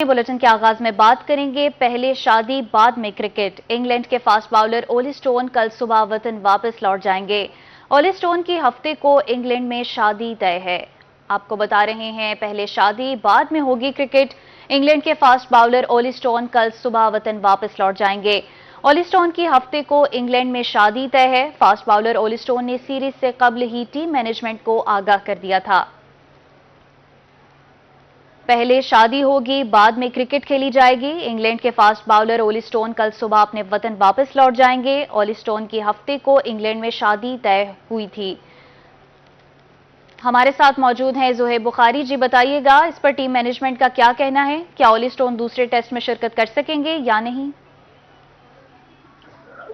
Bulletin के आगाज में बात करेंगे पहले शादी बाद में क्रिकेट। इंग्लैंड के फास्ट बाउलर ओली स्टोन कल सुबह वतन वापस लौट जाएंगे। ओली स्टोन की हफ्ते को इंग्लैंड में शादी तय है। आपको बता रहे हैं पहले शादी बाद में होगी क्रिकेट। इंग्लैंड के फास्ट बाउलर ओली स्टोन कल सुबह वतन वापस लौट जाएंगे। ओली स्टोन की हफ्ते को इंग्लैंड में शादी तय है। फास्ट बाउलर ओली स्टोन ने सीरीज से कबल ही टीम मैनेजमेंट को आगाह कर दिया था। पहले शादी होगी, बाद में क्रिकेट खेली जाएगी। इंग्लैंड के फास्ट बाउलर ओली स्टोन कल सुबह अपने वतन वापस लौट जाएंगे। ओली स्टोन की हफ्ते को इंग्लैंड में शादी तय हुई थी। हमारे साथ मौजूद हैं जोहेब बुखारी जी। बताइएगा इस पर टीम मैनेजमेंट का क्या कहना है, क्या ओली स्टोन दूसरे टेस्ट में शिरकत कर सकेंगे या नहीं?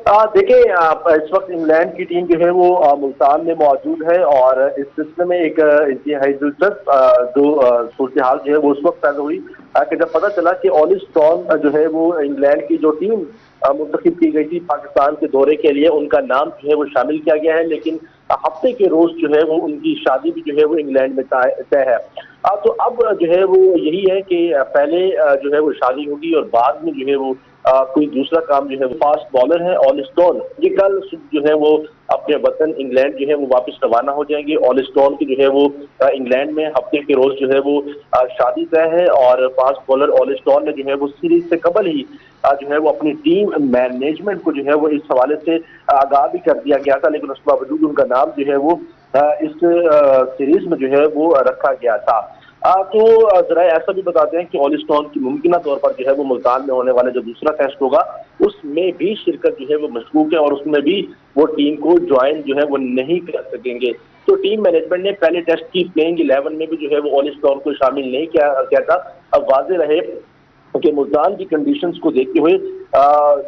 देखिए, इस वक्त इंग्लैंड की टीम जो है वो मुल्तान में मौजूद है और इस सिलसिले में एक इंतहाई दिलचस्प जो सूरत हाल जो है वो उस वक्त पैदा हुई कि जब पता चला कि ओली स्टोन जो है वो इंग्लैंड की जो टीम मुंतखब की गई थी पाकिस्तान के दौरे के लिए, उनका नाम जो है वो शामिल किया गया है, लेकिन हफ्ते के रोज जो है वो उनकी शादी भी जो है वो इंग्लैंड में तय है। तो अब जो है वो यही है कि पहले जो है वो शादी होगी और बाद में जो है वो कोई दूसरा काम जो है वो फास्ट बॉलर है ओली स्टोन, ये कल जो है वो अपने वतन इंग्लैंड जो है वो वापस रवाना हो जाएंगे। ओली स्टोन की जो है वो इंग्लैंड में हफ्ते के रोज जो है वो शादी तय है और फास्ट बॉलर ओली स्टोन ने जो है वो सीरीज से कबल ही जो है वो अपनी टीम मैनेजमेंट को जो है वो इस हवाले से आगाह भी कर दिया गया था, लेकिन उसके बावजूद उनका नाम जो है वो इस सीरीज में जो है वो रखा गया था। तो जरा ऐसा भी बताते हैं कि ओली स्टोन की मुमकिन तौर पर जो है वो मुल्तान में होने वाला जो दूसरा टेस्ट होगा उसमें भी शिरकत जो है वो मशकूक है और उसमें भी वो टीम को ज्वाइन जो है वो नहीं कर सकेंगे। तो टीम मैनेजमेंट ने पहले टेस्ट की प्लेइंग 11 में भी जो है वो ओली स्टोन को शामिल नहीं किया था। अब वाज़ेह रहे कि मुल्तान की कंडीशंस को देखते हुए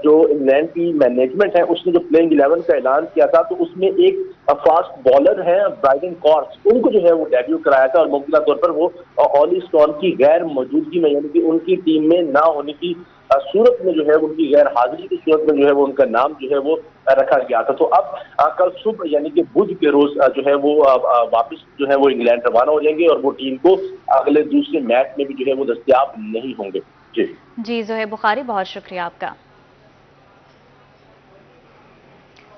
जो इंग्लैंड की मैनेजमेंट है उसने जो प्लेइंग 11 का ऐलान किया था तो उसमें एक फास्ट बॉलर है ब्राइडन कॉर्स, उनको जो है वो डेब्यू कराया था और मुमकिन तौर पर वो ओली स्टोन की गैर मौजूदगी में यानी कि उनकी टीम में ना होने की सूरत में जो है उनकी गैर हाजिरी की सूरत में जो है वो उनका नाम जो है वो रखा गया था। तो अब कल सुबह यानी कि बुध के रोज जो है वो वापस जो है वो इंग्लैंड रवाना हो जाएंगे और वो टीम को अगले दूसरे मैच में भी जो है वो दस्तयाब नहीं होंगे। जी जोहेब बुखारी, बहुत शुक्रिया आपका।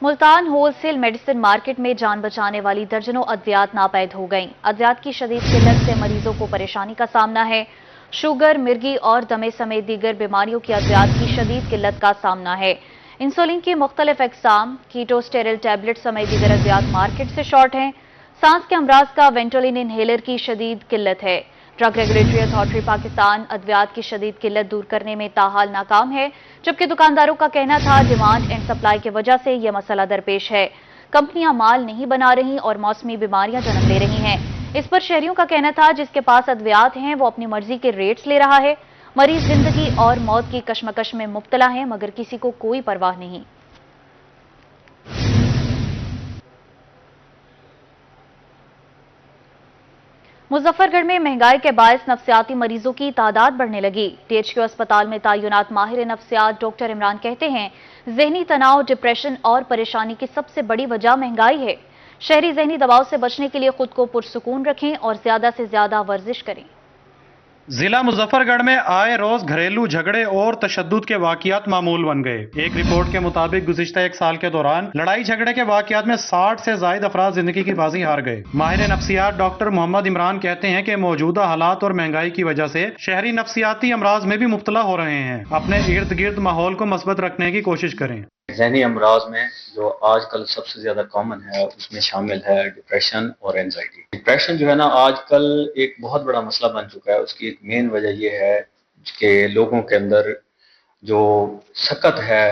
मुल्तान होलसेल मेडिसिन मार्केट में जान बचाने वाली दर्जनों अद्वियात नापैद हो गईं। अद्वियात की शदीद किल्लत से मरीजों को परेशानी का सामना है। शुगर, मिर्गी और दमे समेत दीगर बीमारियों की अद्वियात की शदीद किल्लत का सामना है। इंसुलिन की मुख्तलिफ अक़साम, कीटो स्टेरिल टैबलेट समेत दीगर अद्वियात मार्केट से शॉर्ट हैं। सांस के अमराज का वेंटोलिन इनहेलर की शदीद किल्लत है। ड्रग रेगुलेटरी अथॉरिटी पाकिस्तान अद्वियात की शदीद किल्लत दूर करने में ताहाल नाकाम है, जबकि दुकानदारों का कहना था डिमांड एंड सप्लाई की वजह से यह मसला दरपेश है। कंपनियां माल नहीं बना रही और मौसमी बीमारियां जन्म ले रही हैं। इस पर शहरियों का कहना था जिसके पास अद्वियात हैं वो अपनी मर्जी के रेट्स ले रहा है। मरीज जिंदगी और मौत की कशमकश में मुब्तला है मगर किसी को कोई परवाह नहीं। मुजफ्फरगढ़ में महंगाई के बायस नफ्सियाती मरीजों की तादाद बढ़ने लगी। टीएचक्यू अस्पताल में तैनात माहिर नफ्सियात डॉक्टर इमरान कहते हैं जहनी तनाव, डिप्रेशन और परेशानी की सबसे बड़ी वजह महंगाई है। शहरी जहनी दबाव से बचने के लिए खुद को पुरसुकून रखें और ज्यादा से ज्यादा वर्जिश करें। जिला मुजफ्फरगढ़ में आए रोज घरेलू झगड़े और तशद्दुद के वाकयात मामूल बन गए। एक रिपोर्ट के मुताबिक गुज़िश्ता एक साल के दौरान लड़ाई झगड़े के वाकयात में 60 से ज्यादा अफराद जिंदगी की बाजी हार गए। माहिर नफ्सियात डॉक्टर मोहम्मद इमरान कहते हैं कि मौजूदा हालात और महंगाई की वजह से शहरी नफ्सियाती अमराज में भी मुब्तला हो रहे हैं। अपने इर्द गिर्द माहौल को मस्बत रखने की कोशिश करें। ज़हनी अमराज में जो आजकल सबसे ज़्यादा कॉमन है उसमें शामिल है डिप्रेशन और एंजाइटी। डिप्रेशन जो है ना आजकल एक बहुत बड़ा मसला बन चुका है। उसकी एक मेन वजह यह है कि लोगों के अंदर जो सकत है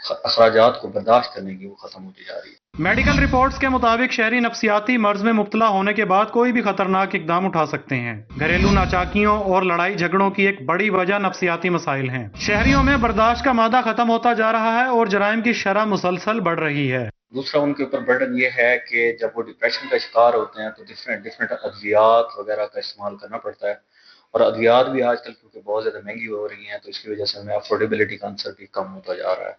अखराजात को बर्दाश्त करने की, वो ख़त्म होती जा रही है। मेडिकल रिपोर्ट्स के मुताबिक शहरी नफ्सियाती मर्ज में मुब्तला होने के बाद कोई भी खतरनाक इकदाम उठा सकते हैं। घरेलू नाचाकियों और लड़ाई झगड़ों की एक बड़ी वजह नफ्सियाती मसाइल हैं। शहरियों में बर्दाश्त का मादा खत्म होता जा रहा है और जराइम की शरह मुसलसल बढ़ रही है। दूसरा उनके ऊपर बर्डन ये है कि जब वो डिप्रेशन का शिकार होते हैं तो डिफरेंट अद्वियात वगैरह का इस्तेमाल करना पड़ता है और अद्वियात भी आजकल क्योंकि बहुत ज़्यादा महंगी हो रही हैं तो इसकी वजह से हमें अफोर्डेबिलिटी का आंसर भी कम होता जा रहा है।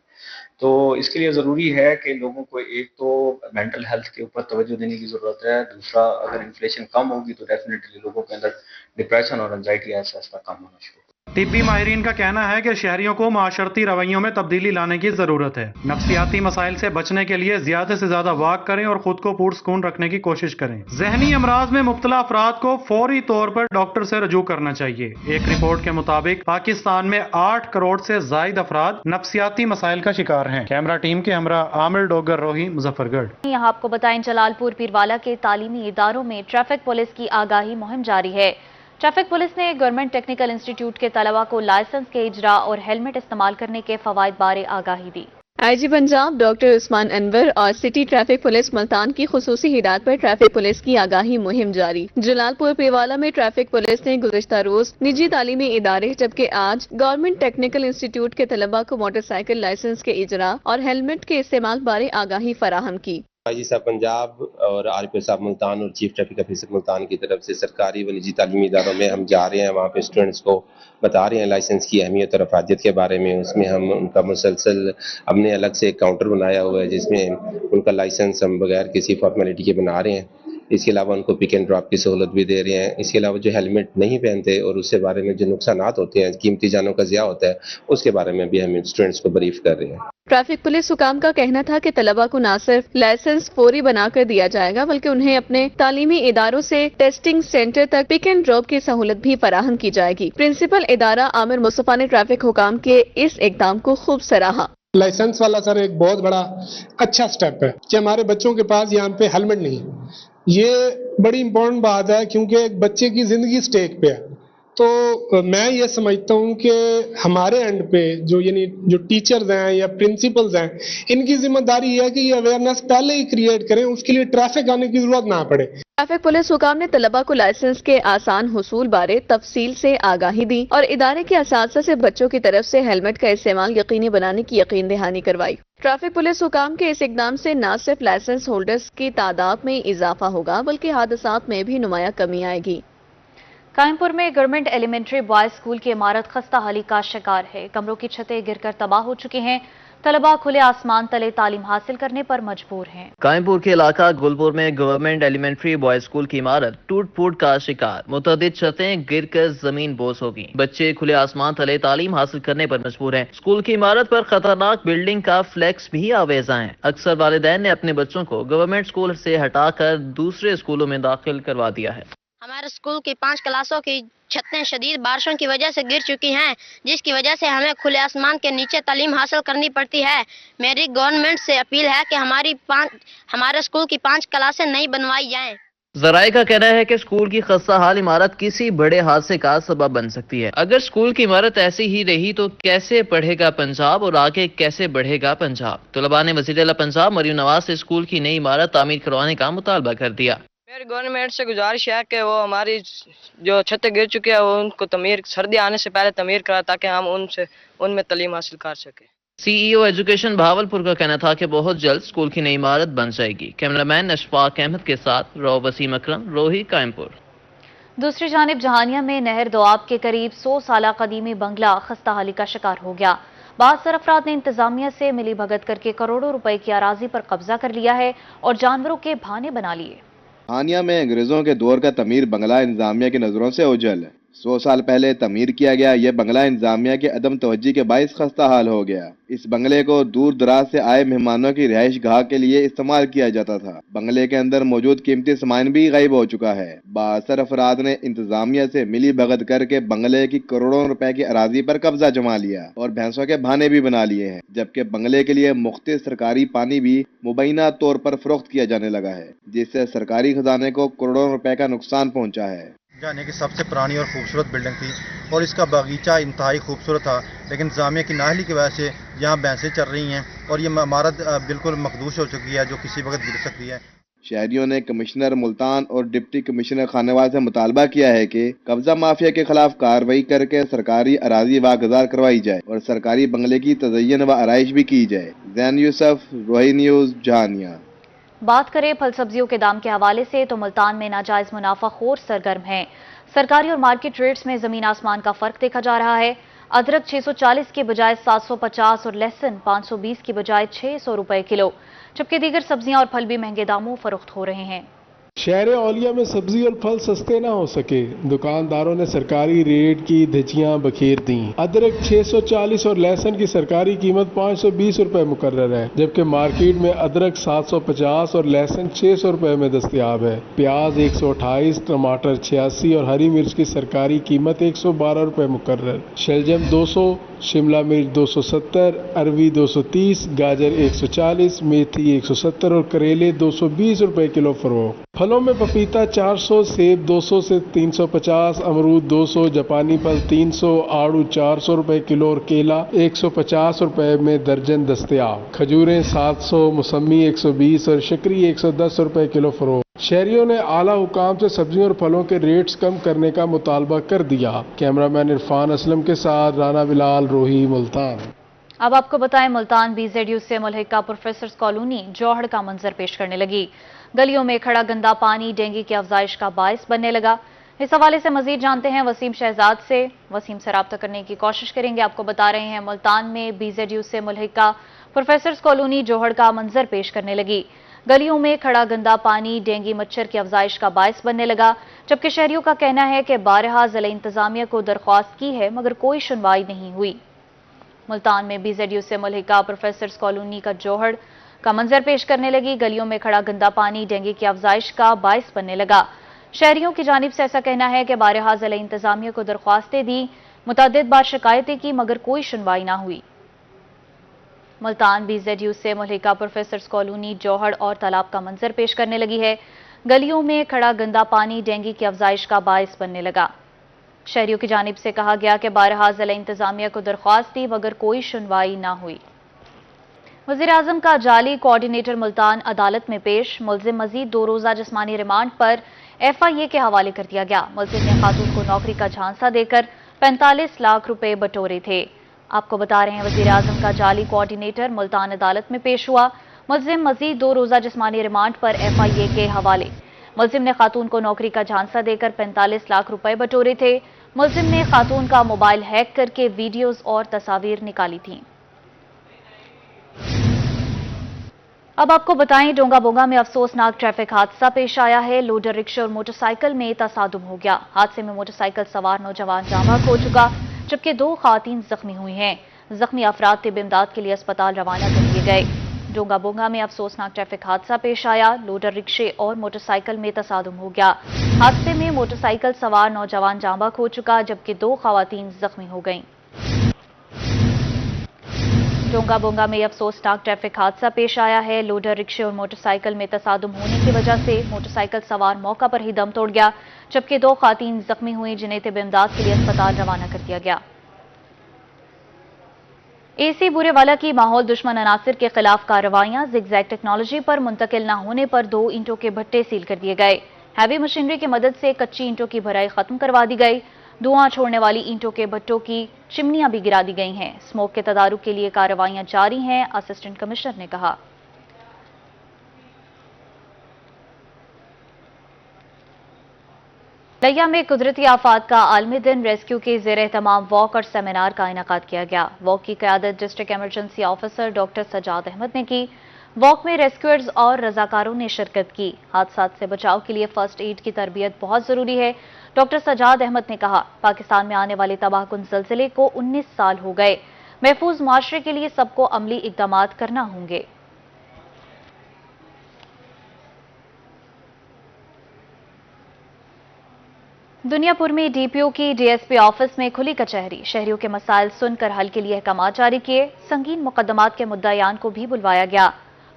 तो इसके लिए ज़रूरी है कि लोगों को एक तो मेंटल हेल्थ के ऊपर तवज्जो देने की ज़रूरत है। दूसरा, अगर इन्फ्लेशन कम होगी तो डेफिनेटली लोगों के अंदर डिप्रेशन और एंजाइटी ऐसा कम होना शुरू होगा। तिब्बी माहिरीन का कहना है कि शहरियों को माशरती रवैयों में तब्दीली लाने की जरूरत है। नफ्सियाती मसाइल से बचने के लिए ज्यादा से ज्यादा वाक करें और खुद को पुरसकून रखने की कोशिश करें। जहनी अमराज में मुब्तला अफराद को फौरी तौर पर डॉक्टर से रजू करना चाहिए। एक रिपोर्ट के मुताबिक पाकिस्तान में 8 करोड़ से जायद अफराद नफ्सियाती मसाइल का शिकार हैं। कैमरा टीम के हमरा आमिर डोगर रोही, मुजफ्फरगढ़। यहाँ आपको बताएं, जलालपुर पीरवाला के तालीमी इदारों में ट्रैफिक पुलिस की आगाही मुहिम जारी है। ट्रैफिक पुलिस ने गवर्नमेंट टेक्निकल इंस्टीट्यूट के तलबा को लाइसेंस के इजरा और हेलमेट इस्तेमाल करने के फवायद बारे आगाही दी। आईजी पंजाब डॉक्टर उस्मान अनवर और सिटी ट्रैफिक पुलिस मुल्तान की खुसूसी हिदायत पर ट्रैफिक पुलिस की आगाही मुहिम जारी। जलालपुर पीरवाला में ट्रैफिक पुलिस ने गुज़िश्ता रोज निजी तालीमी इदारे जबकि आज गवर्नमेंट टेक्निकल इंस्टीट्यूट के तलबा को मोटरसाइकिल लाइसेंस के इजरा और हेलमेट के इस्तेमाल बारे आगाही फराहम की। आईजी साहब पंजाब और आरपीओ साहब मुल्तान और चीफ ट्रैफिक ऑफिसर मुल्तान की तरफ से सरकारी व निजी तालीमी इदारों में हम जा रहे हैं, वहाँ पे स्टूडेंट्स को बता रहे हैं लाइसेंस की अहमियत और अफादियत के बारे में। उसमें हम उनका मुसलसल हमने अलग से एक काउंटर बनाया हुआ है जिसमें उनका लाइसेंस हम बगैर किसी फॉर्मेलिटी के बना रहे हैं। इसके अलावा उनको पिक एंड ड्रॉप की सहूलत भी दे रहे हैं। इसके अलावा जो हेलमेट नहीं पहनते और उससे बारे में जो नुकसानात होते हैं, कीमती जानों का ज़िया होता है, उसके बारे में भी हम स्टूडेंट्स को ब्रीफ कर रहे हैं। ट्रैफिक पुलिस हुकाम का कहना था कि तलबा को न सिर्फ लाइसेंस फौरी बनाकर दिया जाएगा बल्कि उन्हें अपने तालीमी इदारों से टेस्टिंग सेंटर तक पिक एंड ड्रॉप की सहूलत भी फराहम की जाएगी। प्रिंसिपल इदारा आमिर मुस्तफा ने ट्रैफिक हुकाम के इस इकदाम को खूब सराहा। लाइसेंस वाला सर एक बहुत बड़ा अच्छा स्टेप है कि हमारे बच्चों के पास यहाँ पे हेलमेट नहीं है। ये बड़ी इंपॉर्टेंट बात है क्योंकि एक बच्चे की जिंदगी स्टेक पे है। तो मैं ये समझता हूँ कि हमारे एंड पे जो टीचर्स हैं या प्रिंसिपल्स हैं, इनकी जिम्मेदारी है कि ये अवेयरनेस पहले ही क्रिएट करें, उसके लिए ट्रैफिक आने की जरूरत ना पड़े। ट्रैफिक पुलिस हुकाम ने तलबा को लाइसेंस के आसान हुसूल बारे तफसील से आगाही दी और इदारे के असातिज़ा से बच्चों की तरफ से हेलमेट का इस्तेमाल यकीनी बनाने की यकीन दहानी करवाई। ट्रैफिक पुलिस हुकाम के इस इकदाम से न सिर्फ लाइसेंस होल्डर्स की तादाद में इजाफा होगा बल्कि हादसात में भी नुमाया कमी आएगी। कायमपुर में गवर्नमेंट एलिमेंट्री बॉयज स्कूल की इमारत खस्ता हाली का शिकार है। कमरों की छतें गिरकर तबाह हो चुकी हैं। तलबा खुले आसमान तले तालीम हासिल करने पर मजबूर हैं। कायमपुर के इलाका गुलपुर में गवर्नमेंट एलिमेंट्री बॉयज स्कूल की इमारत टूट फूट का शिकार। मुतअद्दिद छतें गिरकर जमीन बोस हो गई। बच्चे खुले आसमान तले तालीम हासिल करने पर मजबूर हैं। स्कूल की इमारत पर खतरनाक बिल्डिंग का फ्लैक्स भी आवेजा है। अक्सर वालिदैन ने अपने बच्चों को गवर्नमेंट स्कूल से हटाकर दूसरे स्कूलों में दाखिल करवा दिया है। हमारे स्कूल की 5 क्लासों की छतें शदीद बारिशों की वजह से गिर चुकी हैं, जिसकी वजह से हमें खुले आसमान के नीचे तालीम हासिल करनी पड़ती है। मेरी गवर्नमेंट से अपील है कि हमारे स्कूल की 5 क्लासें नई बनवाई जाएं। जराये का कहना है कि स्कूल की खस्ता हाल इमारत किसी बड़े हादसे का सबब बन सकती है। अगर स्कूल की इमारत ऐसी ही रही तो कैसे पढ़ेगा पंजाब और आगे कैसे बढ़ेगा पंजाब। तलबा ने वज़ीर आला पंजाब मरियम नवाज से स्कूल की नई इमारत तामीर करवाने का मुतालबा कर दिया। मेरी गवर्नमेंट से गुजारिश है कि वो हमारी जो छतें गिर चुकी है वो उनको सर्दी आने से पहले तमीर करा ताकि हम उनमें तालीम हासिल कर सके। सीईओ एजुकेशन भावलपुर का कहना था कि बहुत जल्द स्कूल की नई इमारत बन जाएगी। कैमरामैन अशफाक अहमद के साथ रौ वसीम अकरम, रोही, कायमपुर। दूसरी जानिब जहानिया में नहर दोआब के करीब 100 साल कदीमी बंगला खस्ताहाली का शिकार हो गया। बासर अफराद ने इंतजामिया से मिली भगत करके करोड़ों रुपए की अराजी पर कब्जा कर लिया है और जानवरों के भाने बना लिए। जहानिया में अंग्रेजों के दौर का तमीर बंगला इंतजामिया की नजरों से ओझल है। 100 साल पहले तमीर किया गया यह बंगला इंतजामिया के अदम तवज्जी के बाइस खस्ता हाल हो गया। इस बंगले को दूर दराज से आए मेहमानों की रिहाइश गाह के लिए इस्तेमाल किया जाता था। बंगले के अंदर मौजूद कीमती सामान भी गायब हो चुका है। बासर अफराद ने इंतजामिया से मिली भगत करके बंगले की करोड़ों रुपए की अराजी पर कब्जा जमा लिया और भैंसों के भाने भी बना लिए हैं, जबकि बंगले के लिए मुख्तलिफ सरकारी पानी भी मुबैना तौर पर फरोख्त किया जाने लगा है, जिससे सरकारी खजाने को करोड़ों रुपए का नुकसान पहुंचा है। जाने की सबसे पुरानी और खूबसूरत बिल्डिंग थी और इसका बागीचा इंतहाई खूबसूरत था, लेकिन जामिया की नाहली की वजह से यहाँ भैंसें चल रही हैं और ये इमारत बिल्कुल मखदूश हो चुकी है जो किसी वक्त गिर सकती है। शहरियों ने कमिश्नर मुल्तान और डिप्टी कमिश्नर खानेवाल से मुतालबा किया है कि कब्जा माफिया के खिलाफ कार्रवाई करके सरकारी अराजी वागुजार करवाई जाए और सरकारी बंगले की तज़य्युन व आराइश भी की जाए। ज़ैन यूसुफ, रोही न्यूज़, जहानिया। बात करें फल सब्जियों के दाम के हवाले से तो मुल्तान में नाजायज मुनाफाखोर सरगर्म हैं। सरकारी और मार्केट रेट्स में जमीन आसमान का फर्क देखा जा रहा है। अदरक 640 के बजाय 750 और लहसुन 520 की बजाय 600 रुपए किलो, जबकि दीगर सब्जियां और फल भी महंगे दामों फरोख्त हो रहे हैं। शहर औलिया में सब्जी और फल सस्ते ना हो सके, दुकानदारों ने सरकारी रेट की धज्जियां बखेर दी। अदरक 640 और लहसुन की सरकारी कीमत 520 रुपए मुकर्रर है, जबकि मार्केट में अदरक 750 और लहसुन 600 रुपए में दस्तयाब है। प्याज 128, टमाटर 86 और हरी मिर्च की सरकारी कीमत 112 रुपए मुकर्रर। शलजम 200, शिमला मिर्च 270, अरवी 230, गाजर 140, मेथी 170 और करेले 220 रुपए किलो फरोख्त। फलों में पपीता 400, सेब 200 से 350, अमरूद 200, जापानी फल 300, आड़ू 400 रुपए किलो और केला 150 रुपए में दर्जन दस्तयाब। खजूरें 700, मौसमी 120 और शकरी 110 रुपए किलो फरोख्त। शहरियों ने आला हुकाम से सब्जियों और फलों के रेट्स कम करने का मुतालबा कर दिया। कैमरामैन इरफान असलम के साथ राना बिलाल, रोही, मुल्तान। अब आपको बताएं, मुल्तान BZU से मुल्हिका प्रोफेसर्स कॉलोनी जौहड़ का मंजर पेश करने लगी। गलियों में खड़ा गंदा पानी डेंगू की अफजाइश का बायस बनने लगा। इस हवाले से मजीद जानते हैं वसीम शहजाद से। वसीम से राब्ता करने की कोशिश करेंगे। आपको बता रहे हैं, मुल्तान में BZU से मुल्हिका प्रोफेसर्स कॉलोनी जौहड़ का मंजर पेश करने लगी। गलियों में खड़ा गंदा पानी डेंगू मच्छर की अफजाइश का बायस बनने लगा, जबकि शहरियों का कहना है कि बारहा जिला इंतजामिया को दरख्वास्त की है मगर कोई सुनवाई नहीं हुई। मुल्तान में BZU से मुल्हिका प्रोफेसर्स कॉलोनी का जौहड़ का मंजर पेश करने लगी। गलियों में खड़ा गंदा पानी डेंगू की अफजाइश का बायस बनने लगा। शहरियों की जानिब से ऐसा कहना है कि बारहा जिला इंतजामिया को दरख्वास्तें दी, मुतअद्दिद बार शिकायतें की मगर कोई सुनवाई ना हुई। मुल्तान BZU से मुल्हिका प्रोफेसर्स कॉलोनी जौहड़ और तालाब का मंजर पेश करने लगी है। गलियों में खड़ा गंदा पानी डेंगू की अफजाइश का बायस बनने लगा। शहरियों की जानिब से कहा गया कि बारहा जिला इंतजामिया को दरख्वास्त दी मगर कोई सुनवाई ना हुई। वज़ीर आज़म का जाली कोऑर्डिनेटर मुल्तान अदालत में पेश। मुलजिम मजीद 2 रोज़ा जिस्मानी रिमांड पर FIA के हवाले कर दिया गया। मुलजिम ने खातून को नौकरी का झांसा देकर 45 लाख रुपए बटोरे थे। आपको बता रहे हैं, वज़ीर आज़म का जाली कोऑर्डिनेटर मुल्तान अदालत में पेश हुआ। मुलजिम मजीद 2 रोज़ा जिस्मानी रिमांड पर FIA के हवाले। मुलजिम ने खातून को नौकरी का झांसा देकर 45 लाख रुपए बटोरे थे। मुलजिम ने खातून का मोबाइल हैक करके वीडियोज और तस्वीर निकाली थी। अब आपको बताएं, डोंगा बोंगा में अफसोसनाक ट्रैफिक हादसा पेश आया है। लोडर रिक्शा और मोटरसाइकिल में तसादुम हो गया। हादसे में मोटरसाइकिल सवार नौजवान जाँ बहक हो चुका, जबकि 2 खातून जख्मी हुई हैं। जख्मी अफराद तिब इमदाद के लिए अस्पताल रवाना कर दिए गए। डोंगा बोंगा में अफसोसनाक ट्रैफिक हादसा पेश आया। लोडर रिक्शे और मोटरसाइकिल में तसादुम हो गया। हादसे में मोटरसाइकिल सवार नौजवान जाँ बहक हो चुका, जबकि 2 खातून जख्मी हो गईं। डोंगा बोंगा में अफसोसनाक ट्रैफिक हादसा पेश आया है। लोडर रिक्शे और मोटरसाइकिल में तसादुम होने की वजह से मोटरसाइकिल सवार मौका पर ही दम तोड़ गया, जबकि 2 खातून जख्मी हुई, जिन्हें तिब इमदाद के लिए अस्पताल रवाना कर दिया गया। AC बुरेवाला की माहौल दुश्मन अनासिर के खिलाफ कार्रवाइयां। ज़िगज़ैग टेक्नोलॉजी पर मुंतकिल न होने पर 2 ईंटों के भट्टे सील कर दिए गए। हैवी मशीनरी की मदद से कच्ची ईंटों की भराई खत्म करवा दी गई। धुआं छोड़ने वाली ईंटों के भट्टों की चिमनियां भी गिरा दी गई हैं। स्मोक के तदारुक के लिए कार्रवाइयां जारी हैं, असिस्टेंट कमिश्नर ने कहा। लिया में कुदरती आफात का आलमी दिन रेस्क्यू के ज़ेर एहतमाम वॉक और सेमिनार का इनेकाद किया गया। वॉक की क़यादत district emergency officer doctor Sajjad Ahmad ने की। वॉक में रेस्क्यूअर्स और रजाकारों ने शिरकत की। हादसात से बचाव के लिए फर्स्ट एड की तरबियत बहुत जरूरी है। डॉक्टर सजाद अहमद ने कहा, पाकिस्तान में आने वाले तबाहकुन ज़लज़ले को 19 साल हो गए। महफूज माशरे के लिए सबको अमली इक़दामात करना होंगे। दुनियापुर में DPO की DSP ऑफिस में खुली कचहरी। शहरियों के मसाइल सुनकर हल के लिए अहकामात जारी किए। संगीन मुकदमात के मुद्दायान को भी बुलवाया गया।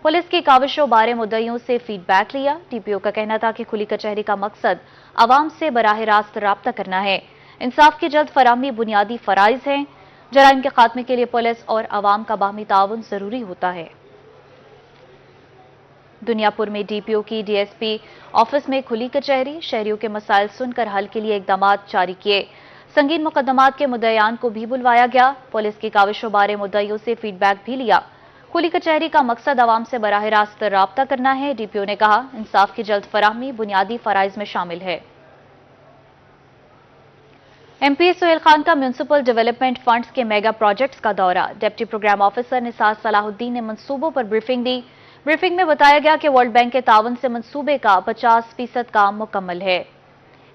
पुलिस की काविशों बारे मुद्दइयों से फीडबैक लिया। DPO का कहना था कि खुली कचहरी का मकसद आवाम से बराह रास्त राब्ता करना है। इंसाफ की जल्द फराहमी बुनियादी फराइज हैं। जराइम के खात्मे के लिए पुलिस और आवाम का बाहमी ताउन जरूरी होता है। दुनियापुर में DPO की DSP ऑफिस में खुली कचहरी। शहरियों के मसाइल सुनकर हल के लिए इकदामात जारी किए। संगीन मुकदमात के मुद्दयान को भी बुलवाया गया। पुलिस की काविशों बारे मुद्दइयों से फीडबैक भी लिया। खुली कचहरी का मकसद आवाम से बराह रास्त राब्ता करना है। DPO ने कहा, इंसाफ की जल्द फराहमी बुनियादी फराइज में शामिल है। MP सुहेल खान का म्यूनिसिपल डेवलपमेंट फंड्स के मेगा प्रोजेक्ट्स का दौरा। Deputy programme officer Nisar Salahuddin ने मंसूबों पर ब्रीफिंग दी। ब्रीफिंग में बताया गया कि वर्ल्ड बैंक के तावन से मंसूबे का 50% काम मुकम्मल है।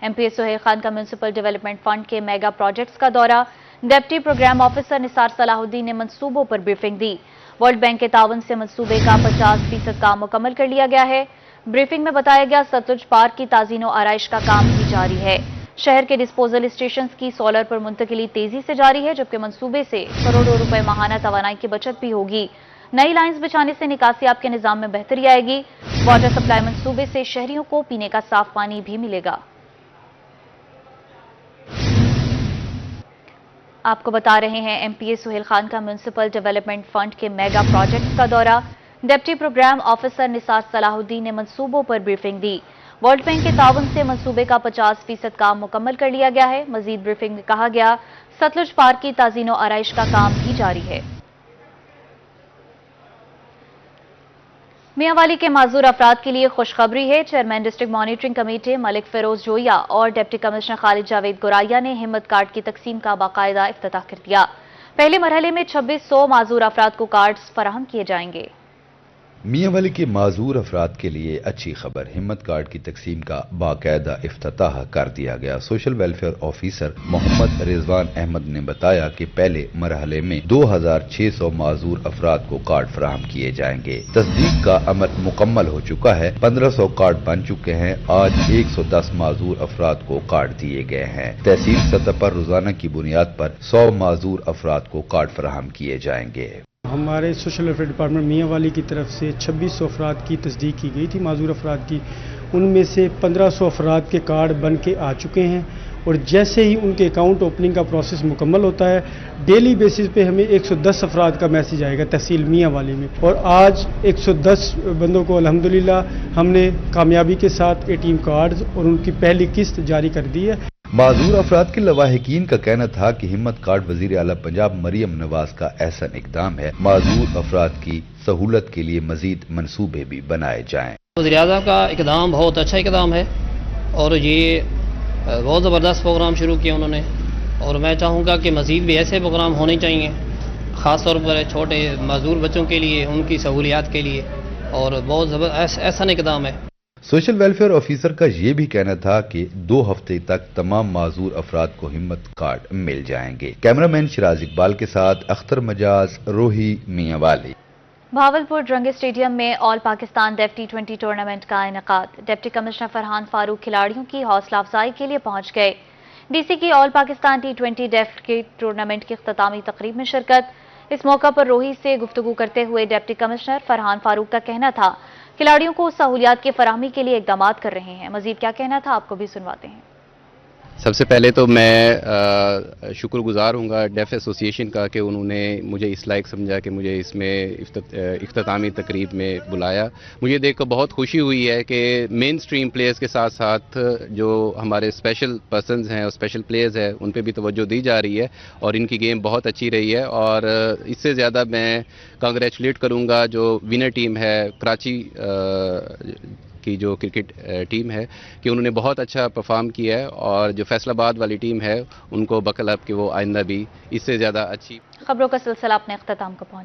एमपी सुहेल खान का म्यूनिसिपल डेवलपमेंट फंड के मेगा प्रोजेक्ट्स का दौरा, deputy programme officer Nisar Salahuddin ने मंसूबों पर ब्रीफिंग दी। वर्ल्ड बैंक के तावन से मंसूबे का 50% काम मुकम्मल कर लिया गया है। ब्रीफिंग में बताया गया सतलुज पार्क की ताजीनो आराइश का काम भी जारी है। शहर के डिस्पोजल स्टेशन की सोलर पर मुंतकिली तेजी से जारी है, जबकि मंसूबे से करोड़ों रुपए माहाना तवानाई की बचत भी होगी। नई लाइंस बिछाने से निकासियाब के निजाम में बेहतरी आएगी। वाटर सप्लाई मंसूबे से शहरियों को पीने का साफ पानी भी मिलेगा। आपको बता रहे हैं एमपीए सुहेल खान का म्यूनिसिपल डेवलपमेंट फंड के मेगा प्रोजेक्ट्स का दौरा, deputy programme officer Nisar Salahuddin ने मंसूबों पर ब्रीफिंग दी। वर्ल्ड बैंक के ताउन से मंसूबे का 50% काम मुकम्मल कर लिया गया है। मजीद ब्रीफिंग में कहा गया सतलुज पार्क की ताजीनो आराइश का काम भी जारी है। मियांवाली के माजूर अफराद के लिए खुशखबरी है। Chairman district monitoring committee Malik Feroz Joya और डिप्टी कमिश्नर खालिद जावेद गोराया ने हिम्मत कार्ड की तकसीम का बाकायदा इफ्तिताह कर दिया। पहले मरहले में 2600 माजूर अफराद को कार्ड्स फराहम किए जाएंगे। मियांवाली के माजूर अफराद के लिए अच्छी खबर, हिम्मत कार्ड की तकसीम का बाकायदा इफ्तिताह कर दिया गया। Social welfare officer Mohammad Rizwan Ahmed ने बताया कि पहले मरहले में 2600 माजूर अफराद को कार्ड फराहम किए जाएंगे। तस्दीक का अमल मुकम्मल हो चुका है। 1500 कार्ड बन चुके हैं। आज 110 माजूर अफराद को कार्ड दिए गए हैं। तहसील सतह पर रोजाना की बुनियाद पर 100 माजूर अफराद को कार्ड फराहम किए जाएंगे। हमारे सोशल वेलफेयर डिपार्टमेंट मियांवाली की तरफ से 2600 अफराद की तस्दीक की गई थी माजूर अफराद की। उनमें से 1500 अफराद के कार्ड बन के आ चुके हैं और जैसे ही उनके अकाउंट ओपनिंग का प्रोसेस मुकम्मल होता है, डेली बेसिस पे हमें 110 अफराद का मैसेज आएगा तहसील मियांवाली में। और आज 110 बंदों को अल्हम्दुलिल्लाह हमने कामयाबी के साथ एटीएम कार्ड्स और उनकी पहली किस्त जारी कर दी है। माजूर अफराद के लवाहिकीन का कहना था कि हिम्मत कार्ड वजीर आला पंजाब मरियम नवाज का ऐसा इकदाम है। माजूर अफराद की सहूलत के लिए मजीद मंसूबे भी बनाए जाएं। वज़ीर आज़म का इकदाम बहुत अच्छा इकदाम है और ये बहुत ज़बरदस्त प्रोग्राम शुरू किया उन्होंने, और मैं चाहूँगा कि मजीद भी ऐसे प्रोग्राम होने चाहिए, ख़ास तौर पर छोटे माजूर बच्चों के लिए, उनकी सहूलियात के लिए, और बहुत ज़बरदस्त ऐसा इकदाम है। सोशल वेलफेयर ऑफिसर का ये भी कहना था कि 2 हफ्ते तक तमाम माजूर अफराद को हिम्मत कार्ड मिल जाएंगे। कैमरामैन शिराज इकबाल के साथ अख्तर मजाज, रोही, मियांवाली। भावलपुर ड्रंगे स्टेडियम में all Pakistan deaf T20 tournament का इनेकाद। डिप्टी कमिश्नर फरहान फारूक खिलाड़ियों की हौसला अफजाई के लिए पहुंच गए। डीसी की ऑल पाकिस्तान T20 डेफ के टूर्नामेंट की इख्तितामी तकरीब में शिरकत। इस मौका पर रोही से गुफ्तगू करते हुए डिप्टी कमिश्नर फरहान फारूक का कहना था खिलाड़ियों को सहूलियात की फराहमी के लिए इकदाम कर रहे हैं। मजीद क्या कहना था आपको भी सुनवाते हैं। सबसे पहले तो मैं शुक्रगुजार हूँगा डेफ एसोसिएशन का कि उन्होंने मुझे इस लायक समझा कि मुझे इसमें इख्तितामी तकरीब में बुलाया। मुझे देखकर बहुत खुशी हुई है कि मेन स्ट्रीम प्लेयर्स के साथ साथ जो हमारे स्पेशल पर्सनस हैं और स्पेशल प्लेयर्स हैं उन पे भी तवज्जो दी जा रही है और इनकी गेम बहुत अच्छी रही है। और इससे ज़्यादा मैं कांग्रेचुलेट करूँगा जो विनर टीम है कराची की जो क्रिकेट टीम है कि उन्होंने बहुत अच्छा परफॉर्म किया है, और जो फैसलाबाद वाली टीम है उनको बकल अप कि वो आइंदा भी इससे ज़्यादा अच्छी। खबरों का सिलसिला अपने अख्ताम को पहुंचा।